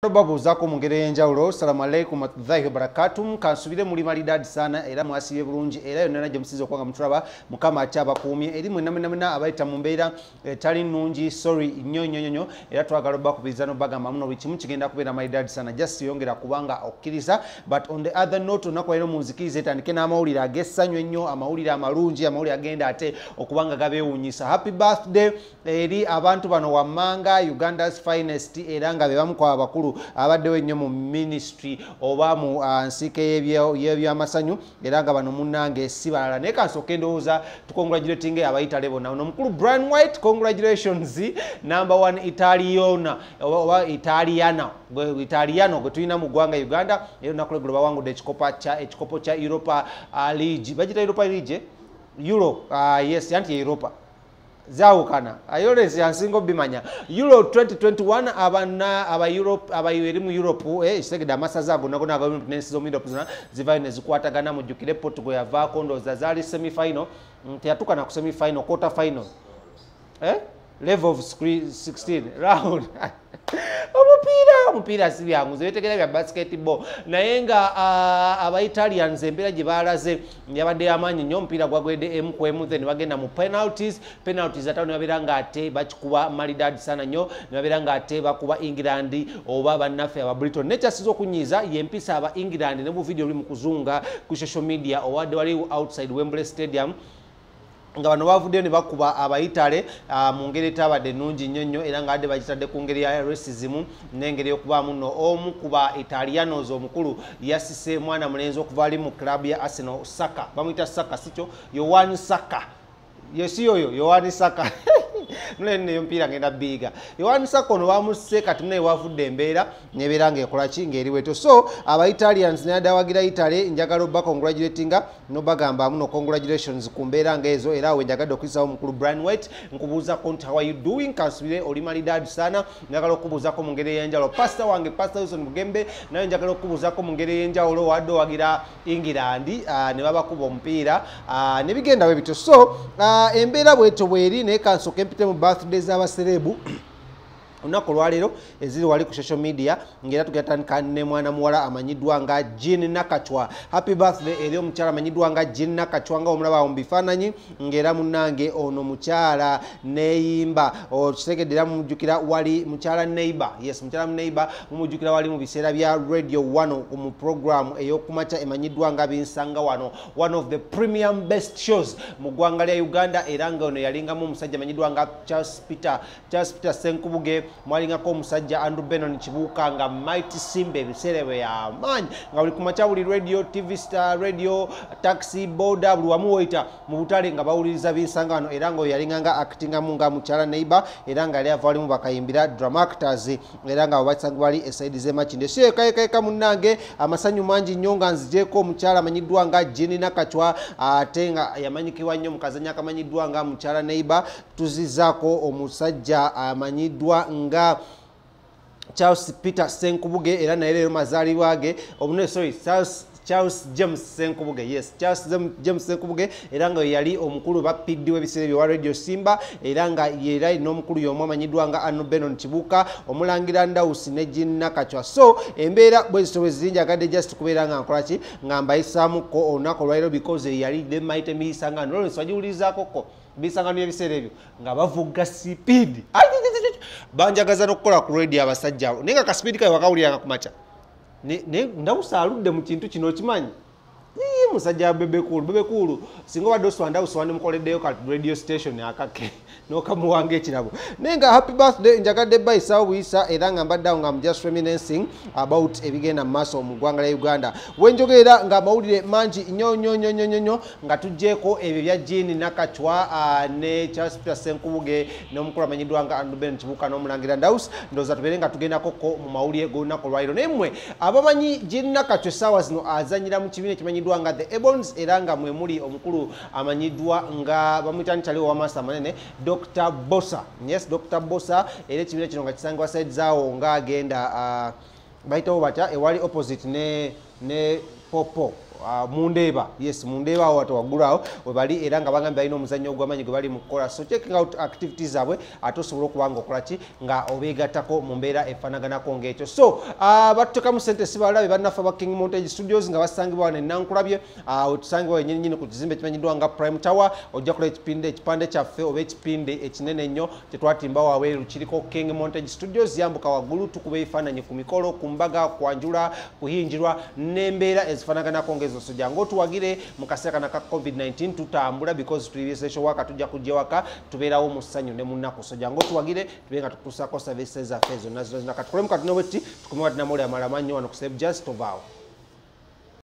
Babuzaako mu ngeri ey'enjawulo. Assalamu alaikum warahmatullahi wabarakatuh. Kansubire muli malidadi sana era mwasibe bulungi era yonna najja musiza okwanga mutulaba mukama ate abakuumye eri mwenna abayita mu mbeera etali nnungi sorry nnyo era twagala obbakubiriza n'obbagamba muno buli kimu kigenda kubeera malidadi sana just yongera kubanga okkiriza but on the other note olunaku leero munzikirize etandike n'amawulire ag'essanyu ennyo amawulire amalungi amawulire agenda ate okubanga gabeewuunyisa. Happy birthday eri abantu bano wammanga Uganda's finest era nga be bamu ku abakulu abaddewo ennyo mu ministry oba mu nsika y'ebyamasanyu era nga bano munnange si balala naye kansooka endowooza tukongratulating abayitale bonna ono omukulu Brian White, congratulations number 1 Italiana oba Italiano gwe tulina mu ggwanga Uganda era olunaku lweggulo bawangudde ekikopo kya Europa League bagita Europa League Euro yes yanti Europa zawukana ayolesi yansingo bimanya Euro 2021 abayeri mu Europe isegeda amasaza ago nagona ago nensi zo Europe zona zivayo nezikwatagana mujjukire Portugal yavaako ndoza zali semi final teyatukana ku semi final quarter final level of 16 round omupiira si byangu zebetegera bya basketball naye nga aba-Italians embeera gye baalaze yabadde y'amaanyi nnyo omupiira gwagwedde emu ku emu then bagenda mu penalties atawo ne babeera nga ate bakikuba malidadi sana nnyo ne babeera nga ate bakuba England oba bannaffe aba Britain nekyasiza okunyiiza yempisa aba England ne bu video oli mu kuzunga ku social media owadde wali outside Wembley Stadium nga bano bavuddeyo ne bakuba abayitale mu ngeri etabadde ennungi nnyo era nga adde bagitadde ku ngeri ya racism n'engeri y'okubaamu nno omu ku ba Italianos omukulu yasise mwana mulenzi okuva ali mu club ya Arsenal Saka bamuyita Saka sikyo Yohani Saka yesiyoyo Yohani Saka nulenne yompira ngenda biga Yohani Saka ono bamusse kati naye wavudde embeera nebeera ng'ekola ki ng'eri weto so aba-Italians nayadde awagira Italy njagala obba congratulatinga n'obagamba muno congratulations ku mbeera ng'ezo era we njagadde okuyisawo omukulu Brian White nkubuuzako nti how are you doing kansubire oli malidadi sana njagala okubuuzako mu ngeri ey'enjawulo pastor wange Pastor Wilson Mugembe naye njagala okubuuzako mu ngeri ey'enjawulo wadde owagira England ne babakuba omupiira ne bigenda bwe bityo so embeera bwetyo bweri naye kansooka empite mu birthday z'abaserebu olunaku olwaleero eziri wali ku social media ngera tugatandika ne mwana muwala amanyiddwa nga Jean Nakachwa. Happy birthday eri omukyala amanyiddwa nga Jean Nakachwa nga omulaba mu bifaananyi ngera munnange ono mukyala neeyimba okitegedde era mumujjukira wali mukyala Neighbor yes mukyala Neighbor mumujjukira wali mu biseera bya Radio 1 mu program ey'okumakya emanyiddwa nga binsanga wano one of the premium best shows mu ggwanga lya Uganda era nga ono yalingamu omusajja amanyiddwa nga Charles Peter Senkubuge mwalingako omusajja Andrew Benon Kibuuka nga Mighty Simba ebiseera bwe y'amaanyi nga buli kumakya buli radio TV Star radio taxi boda buli wamu woyita mu butale nga bawuliriza binsanga wano era nga yalinganga actingamu nga mukyala Neighbor era nga yali ava walimu bakayimbira drama actors era nga basanga bali esaidi z'emakinde so ekayekayeka munnange amasanyu mangi nnyo nga nzigyeko omukyala amanyiddwa nga Jean Nakachwa ate nga yamanyikibwa nnyo mukazanya akamanyiddwa nga mukyala Neighbor tuzizaako omusajja amanyiddwa nga Charles Peter Senkubuge era naye leero mazaalibwa ge Charles James Senkubuge yes Charles James Senkubuge era nga yali omukulu bapiddi w'ebiseera bya Radio Simba era nga yera n'omukulu y'omu amanyiddwa nga Andrew Benon Kibuuka omulangira Ndawusi ne Jean Nakachwa so embeera bwezito bwezirinjagadde just kubeera nga nkola ki nga mbayisaamuko olunaku olwaleero because yali de maite miyisanga nolwensi wagiwulirizaakoko bisangano ebiseera ebyo nga bavuga speed banjagaza n'okukola ku radio abasajja abo naye nga kaspeedi kawe wakawuliranga kumakya Ndawusi aludde mu kintu kino okimanyi musajja bebekulu singa obadde oswanda uswande mukoleddeyo ka radio station akake n'okamuwanga ekirabo naye nga happy birthday njagadde bayisaawo buyisa era nga mbadde awo nga I'm just reminiscing about ebigenda mu maaso mu ggwanga lya Uganda wenjogerera nga amawulire mangi nnyo nga tugjeeko ebyo bya Jean Nakachwa ne Charles Peter Senkubuge n'omukulu amanyiddwa nga Andrew Benon Kibuuka n'omulangira Ndawusi ndowooza tubeere nga tugendakoko mu mawulire g'olunaku olwaleero naye mmwe abamanyi Jean Nakachwa essaawa zino azannyira mu kibiina ekimanyiddwa nga The Ebons era nga mwe muli omukulu amanyiddwa nga bamuyita ntali ow'amaaso amanene Dr. Bosa yes Dr. Bosa era ekibiina kino nga kisangibwa side zaawo nga agenda bayitawo batya ewali opposite ne popo Mundeba, yes, Mundeba awo waggulawo we bali era nga bagambye balina omuzannyo ogw'amaanyi gwe bali mu kukola. So checking out activities zaabwe ate osobola okuba nga okola ki nga obeegattako mu mbeera efaanaganako ng'ekyo. So batutekamu ssente si balabe bannaffe aba King Montage Studios nga basangibwa wano e Nankulabye, wetusangibwa wennyini ku kizimbe ekimanyiddwa nga Prime Tower. Ojja kola ekipande kyaffe oba ekipinde ekinene ennyo tetwatimba waweeru kiriko King Montage Studios. Yambuka waggulu tukuba ebifaananyi ku mikolo, ku mbaga, kwanjula, kuhinjirwa n'embeera ezifaanaganako ng'ezo. So jangu tuwagire mu kaseera kana ka COVID-19 tutambula because tulibesesho waka tujja kujja waka tubeerawo mu ssanyu ne munnaku. So jangu tuwagire tube nga tukusako services zaffe zonna zonna katukolemu katunobwetti tukumwa tinamole amala manyo wano ku Save Just Tovao.